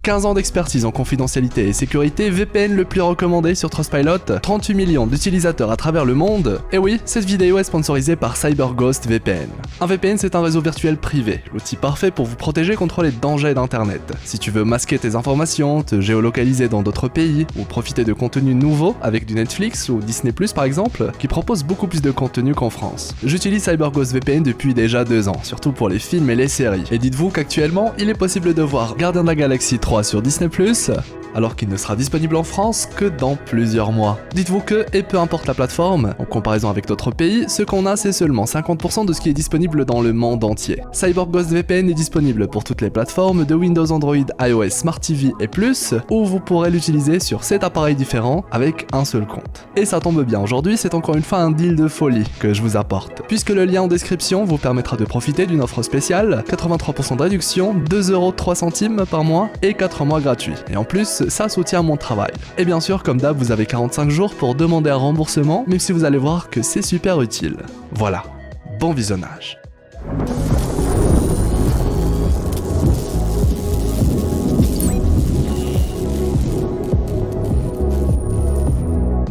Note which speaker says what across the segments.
Speaker 1: 15 ans d'expertise en confidentialité et sécurité, VPN le plus recommandé sur Trustpilot, 38 millions d'utilisateurs à travers le monde. Et oui, cette vidéo est sponsorisée par CyberGhost VPN. Un VPN, c'est un réseau virtuel privé, l'outil parfait pour vous protéger contre les dangers d'internet. Si tu veux masquer tes informations, te géolocaliser dans d'autres pays, ou profiter de contenus nouveaux avec du Netflix ou Disney+, par exemple, qui propose beaucoup plus de contenu qu'en France. J'utilise CyberGhost VPN depuis déjà 2 ans, surtout pour les films et les séries. Et dites-vous qu'actuellement, il est possible de voir Gardiens de la Galaxie 3 sur Disney+, alors qu'il ne sera disponible en France que dans plusieurs mois. Dites-vous que, et peu importe la plateforme, en comparaison avec d'autres pays, ce qu'on a c'est seulement 50% de ce qui est disponible dans le monde entier. CyberGhost VPN est disponible pour toutes les plateformes de Windows, Android, iOS, Smart TV et plus, où vous pourrez l'utiliser sur 7 appareils différents avec un seul compte. Et ça tombe bien, aujourd'hui c'est encore une fois un deal de folie que je vous apporte, puisque le lien en description vous permettra de profiter d'une offre spéciale, 83% de réduction, 2,03 € par mois et 4 mois gratuits. Et en plus, ça soutient mon travail. Et bien sûr, comme d'hab, vous avez 45 jours pour demander un remboursement, même si vous allez voir que c'est super utile. Voilà, bon visionnage.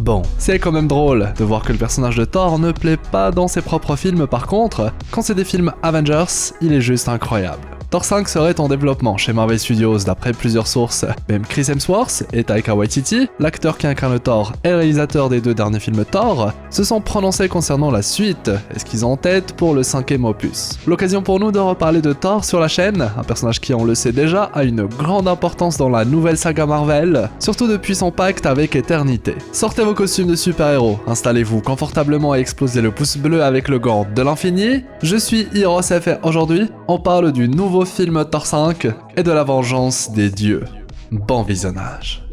Speaker 1: Bon, c'est quand même drôle de voir que le personnage de Thor ne plaît pas dans ses propres films. Par contre, quand c'est des films Avengers, il est juste incroyable. Thor 5 serait en développement chez Marvel Studios d'après plusieurs sources. Même Chris Hemsworth et Taika Waititi, l'acteur qui incarne Thor et réalisateur des 2 derniers films Thor, se sont prononcés concernant la suite et ce qu'ils ont en tête pour le 5e opus. L'occasion pour nous de reparler de Thor sur la chaîne, un personnage qui, on le sait déjà, a une grande importance dans la nouvelle saga Marvel, surtout depuis son pacte avec Éternité. Sortez vos costumes de super-héros, installez-vous confortablement et explosez le pouce bleu avec le gant de l'infini. Je suis HeroesF et aujourd'hui, on parle du nouveau film Thor 5 et de la vengeance des dieux. Bon visionnage.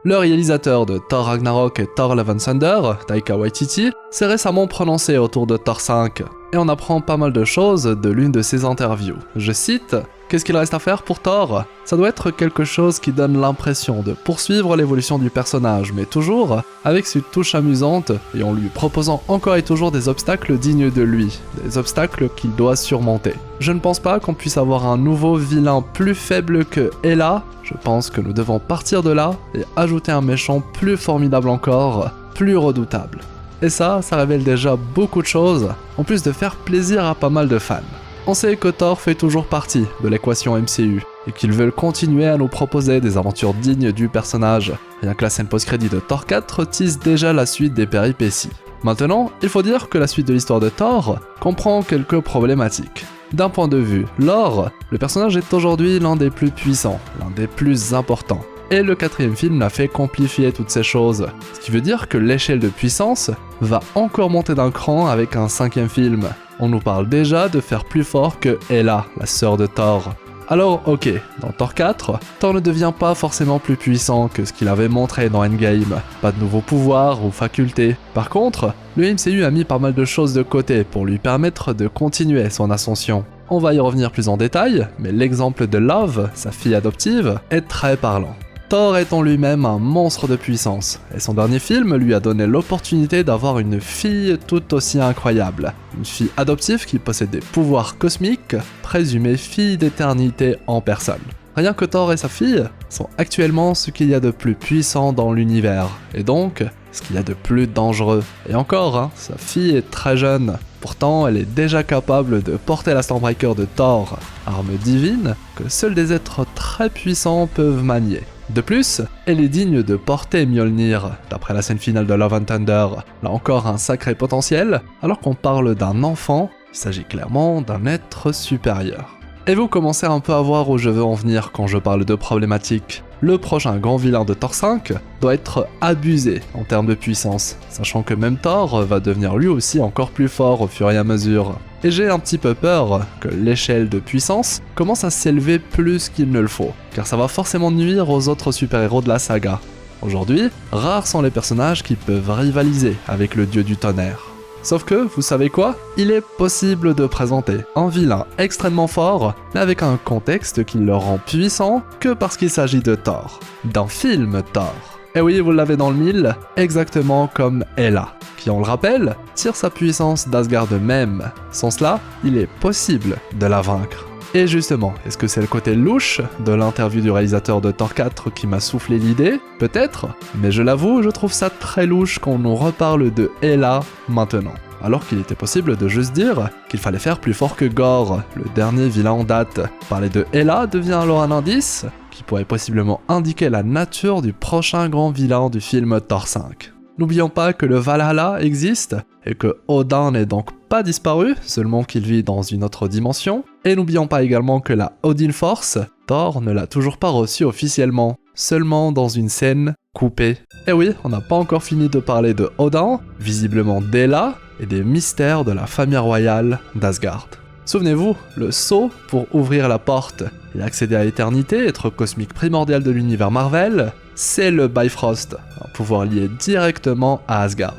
Speaker 1: Le réalisateur de Thor Ragnarok et Thor Love and Thunder, Taika Waititi, s'est récemment prononcé autour de Thor 5, et on apprend pas mal de choses de l'une de ses interviews. Je cite: « Qu'est-ce qu'il reste à faire pour Thor ? Ça doit être quelque chose qui donne l'impression de poursuivre l'évolution du personnage, mais toujours avec cette touche amusante et en lui proposant encore et toujours des obstacles dignes de lui, des obstacles qu'il doit surmonter. Je ne pense pas qu'on puisse avoir un nouveau vilain plus faible que Hela, je pense que nous devons partir de là et ajouter un méchant plus formidable encore, plus redoutable. » Et ça révèle déjà beaucoup de choses, en plus de faire plaisir à pas mal de fans. On sait que Thor fait toujours partie de l'équation MCU, et qu'ils veulent continuer à nous proposer des aventures dignes du personnage, rien que la scène post-crédit de Thor 4 tease déjà la suite des péripéties. Maintenant, il faut dire que la suite de l'histoire de Thor comprend quelques problématiques. D'un point de vue lore, le personnage est aujourd'hui l'un des plus puissants, l'un des plus importants. Et le 4e film n'a fait qu'amplifier toutes ces choses, ce qui veut dire que l'échelle de puissance va encore monter d'un cran avec un 5e film. On nous parle déjà de faire plus fort que Hela, la sœur de Thor. Alors ok, dans Thor 4, Thor ne devient pas forcément plus puissant que ce qu'il avait montré dans Endgame, pas de nouveaux pouvoirs ou facultés. Par contre, le MCU a mis pas mal de choses de côté pour lui permettre de continuer son ascension. On va y revenir plus en détail, mais l'exemple de Love, sa fille adoptive, est très parlant. Thor est en lui-même un monstre de puissance, et son dernier film lui a donné l'opportunité d'avoir une fille tout aussi incroyable. Une fille adoptive qui possède des pouvoirs cosmiques, présumée fille d'éternité en personne. Rien que Thor et sa fille sont actuellement ce qu'il y a de plus puissant dans l'univers, et donc ce qu'il y a de plus dangereux. Et encore, sa fille est très jeune, pourtant elle est déjà capable de porter la Stormbreaker de Thor, arme divine que seuls des êtres très puissants peuvent manier. De plus, elle est digne de porter Mjolnir, d'après la scène finale de Love and Thunder. Là encore un sacré potentiel, alors qu'on parle d'un enfant, il s'agit clairement d'un être supérieur. Et vous commencez un peu à voir où je veux en venir quand je parle de problématiques. Le prochain grand vilain de Thor 5 doit être abusé en termes de puissance, sachant que même Thor va devenir lui aussi encore plus fort au fur et à mesure. Et j'ai un petit peu peur que l'échelle de puissance commence à s'élever plus qu'il ne le faut, car ça va forcément nuire aux autres super-héros de la saga. Aujourd'hui, rares sont les personnages qui peuvent rivaliser avec le dieu du tonnerre. Sauf que, vous savez quoi ? Il est possible de présenter un vilain extrêmement fort, mais avec un contexte qui le rend puissant que parce qu'il s'agit de Thor, d'un film Thor. Et oui, vous l'avez dans le mille, exactement comme Hela, qui, on le rappelle, tire sa puissance d'Asgard même. Sans cela, il est possible de la vaincre. Et justement, est-ce que c'est le côté louche de l'interview du réalisateur de Thor 4 qui m'a soufflé l'idée? Peut-être, mais je l'avoue, je trouve ça très louche qu'on nous reparle de Hela maintenant. Alors qu'il était possible de juste dire qu'il fallait faire plus fort que Gore, le dernier vilain en date. Parler de Hela devient alors un indice qui pourrait possiblement indiquer la nature du prochain grand vilain du film Thor 5. N'oublions pas que le Valhalla existe et que Odin n'est donc pas disparu, seulement qu'il vit dans une autre dimension. Et n'oublions pas également que la Odin Force, Thor ne l'a toujours pas reçue officiellement, seulement dans une scène coupée. Et oui, on n'a pas encore fini de parler de Odin, visiblement d'Hela et des mystères de la famille royale d'Asgard. Souvenez-vous, le sceau pour ouvrir la porte et accéder à l'éternité, être cosmique primordial de l'univers Marvel, c'est le Bifrost, un pouvoir lié directement à Asgard.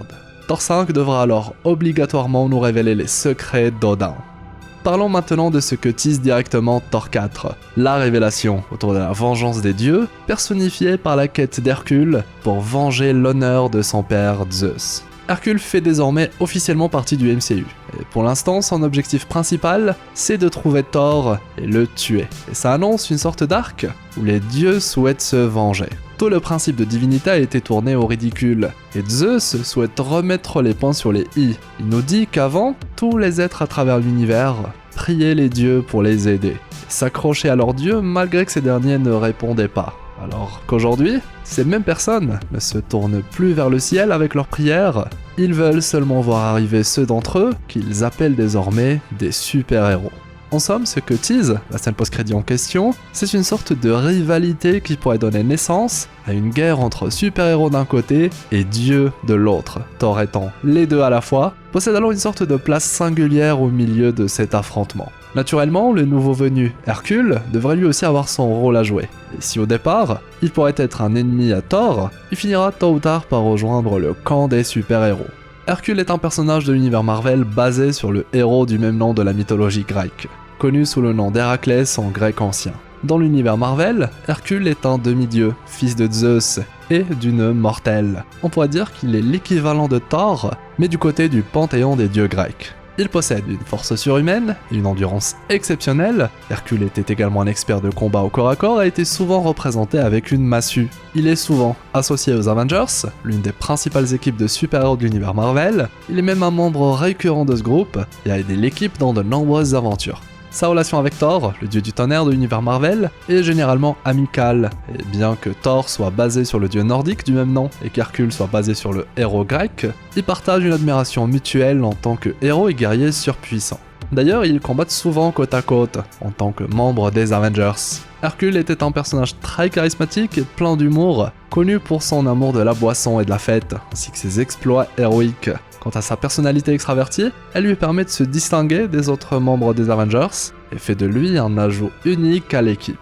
Speaker 1: Thor 5 devra alors obligatoirement nous révéler les secrets d'Odin. Parlons maintenant de ce que tease directement Thor 4, la révélation autour de la vengeance des dieux, personnifiée par la quête d'Hercule pour venger l'honneur de son père Zeus. Hercule fait désormais officiellement partie du MCU, et pour l'instant son objectif principal c'est de trouver Thor et le tuer, et ça annonce une sorte d'arc où les dieux souhaitent se venger. Tout le principe de divinité a été tourné au ridicule, et Zeus souhaite remettre les points sur les i. Il nous dit qu'avant, tous les êtres à travers l'univers priaient les dieux pour les aider, et s'accrochaient à leurs dieux malgré que ces derniers ne répondaient pas. Alors qu'aujourd'hui, ces mêmes personnes ne se tournent plus vers le ciel avec leurs prières, ils veulent seulement voir arriver ceux d'entre eux qu'ils appellent désormais des super-héros. En somme, ce que tease la scène post-crédit en question, c'est une sorte de rivalité qui pourrait donner naissance à une guerre entre super-héros d'un côté et dieux de l'autre. Thor étant les deux à la fois, possède alors une sorte de place singulière au milieu de cet affrontement. Naturellement, le nouveau venu, Hercule, devrait lui aussi avoir son rôle à jouer. Et si au départ, il pourrait être un ennemi à Thor, il finira tôt ou tard par rejoindre le camp des super-héros. Hercule est un personnage de l'univers Marvel basé sur le héros du même nom de la mythologie grecque, connu sous le nom d'Héraclès en grec ancien. Dans l'univers Marvel, Hercule est un demi-dieu, fils de Zeus et d'une mortelle. On pourrait dire qu'il est l'équivalent de Thor, mais du côté du panthéon des dieux grecs. Il possède une force surhumaine et une endurance exceptionnelle. Hercule était également un expert de combat au corps à corps et a été souvent représenté avec une massue. Il est souvent associé aux Avengers, l'une des principales équipes de super-héros de l'univers Marvel. Il est même un membre récurrent de ce groupe et a aidé l'équipe dans de nombreuses aventures. Sa relation avec Thor, le dieu du tonnerre de l'univers Marvel, est généralement amicale, et bien que Thor soit basé sur le dieu nordique du même nom et qu'Hercule soit basé sur le héros grec, ils partagent une admiration mutuelle en tant que héros et guerriers surpuissants. D'ailleurs, ils combattent souvent côte à côte, en tant que membres des Avengers. Hercule était un personnage très charismatique et plein d'humour, connu pour son amour de la boisson et de la fête, ainsi que ses exploits héroïques. Quant à sa personnalité extravertie, elle lui permet de se distinguer des autres membres des Avengers et fait de lui un ajout unique à l'équipe.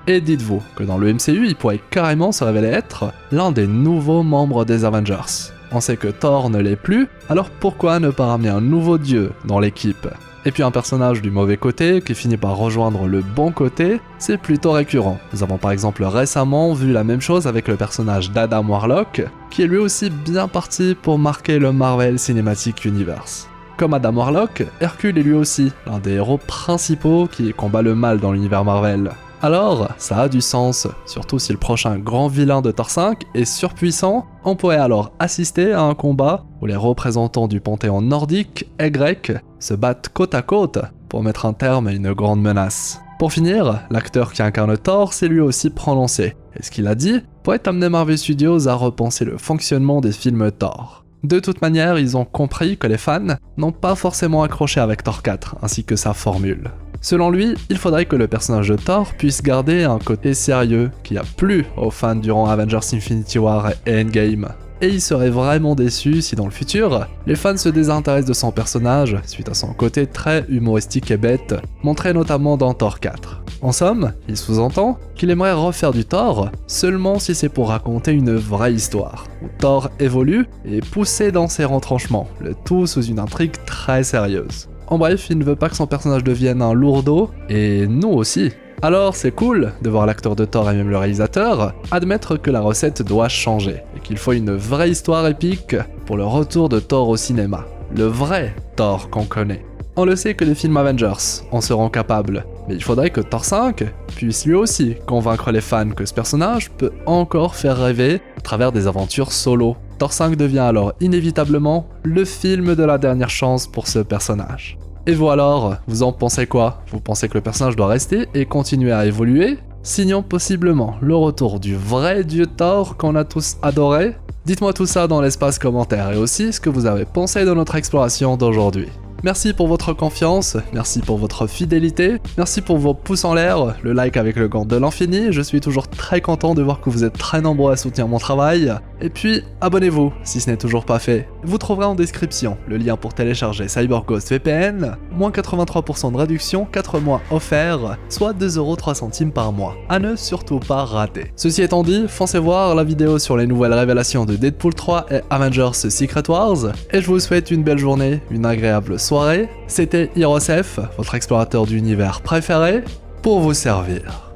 Speaker 1: Et dites-vous que dans le MCU, il pourrait carrément se révéler être l'un des nouveaux membres des Avengers. On sait que Thor ne l'est plus, alors pourquoi ne pas ramener un nouveau dieu dans l'équipe ? Et puis un personnage du mauvais côté qui finit par rejoindre le bon côté, c'est plutôt récurrent. Nous avons par exemple récemment vu la même chose avec le personnage d'Adam Warlock, qui est lui aussi bien parti pour marquer le Marvel Cinematic Universe. Comme Adam Warlock, Hercule est lui aussi l'un des héros principaux qui combat le mal dans l'univers Marvel. Alors, ça a du sens, surtout si le prochain grand vilain de Thor 5 est surpuissant, on pourrait alors assister à un combat où les représentants du panthéon nordique et grec se battent côte à côte pour mettre un terme à une grande menace. Pour finir, l'acteur qui incarne Thor s'est lui aussi prononcé, et ce qu'il a dit pourrait amener Marvel Studios à repenser le fonctionnement des films Thor. De toute manière, ils ont compris que les fans n'ont pas forcément accroché avec Thor 4, ainsi que sa formule. Selon lui, il faudrait que le personnage de Thor puisse garder un côté sérieux qui a plu aux fans durant Avengers Infinity War et Endgame. Et il serait vraiment déçu si dans le futur, les fans se désintéressent de son personnage suite à son côté très humoristique et bête, montré notamment dans Thor 4. En somme, il sous-entend qu'il aimerait refaire du Thor seulement si c'est pour raconter une vraie histoire, où Thor évolue et est poussé dans ses retranchements, le tout sous une intrigue très sérieuse. En bref, il ne veut pas que son personnage devienne un lourdeau, et nous aussi, Alors c'est cool de voir l'acteur de Thor et même le réalisateur admettre que la recette doit changer et qu'il faut une vraie histoire épique pour le retour de Thor au cinéma. Le vrai Thor qu'on connaît. On le sait que les films Avengers en seront capables, mais il faudrait que Thor 5 puisse lui aussi convaincre les fans que ce personnage peut encore faire rêver à travers des aventures solo. Thor 5 devient alors inévitablement le film de la dernière chance pour ce personnage. Et vous alors, vous en pensez quoi? Vous pensez que le personnage doit rester et continuer à évoluer? Signons possiblement le retour du vrai dieu Thor qu'on a tous adoré? Dites-moi tout ça dans l'espace commentaire et aussi ce que vous avez pensé de notre exploration d'aujourd'hui. Merci pour votre confiance, merci pour votre fidélité, merci pour vos pouces en l'air, le like avec le gant de l'infini, je suis toujours très content de voir que vous êtes très nombreux à soutenir mon travail. Et puis, abonnez-vous si ce n'est toujours pas fait. Vous trouverez en description le lien pour télécharger CyberGhost VPN, moins 83% de réduction, 4 mois offerts, soit 2,03€ par mois. À ne surtout pas rater. Ceci étant dit, foncez voir la vidéo sur les nouvelles révélations de Deadpool 3 et Avengers Secret Wars, et je vous souhaite une belle journée, une agréable soirée. C'était Hirosef, votre explorateur d'univers préféré, pour vous servir.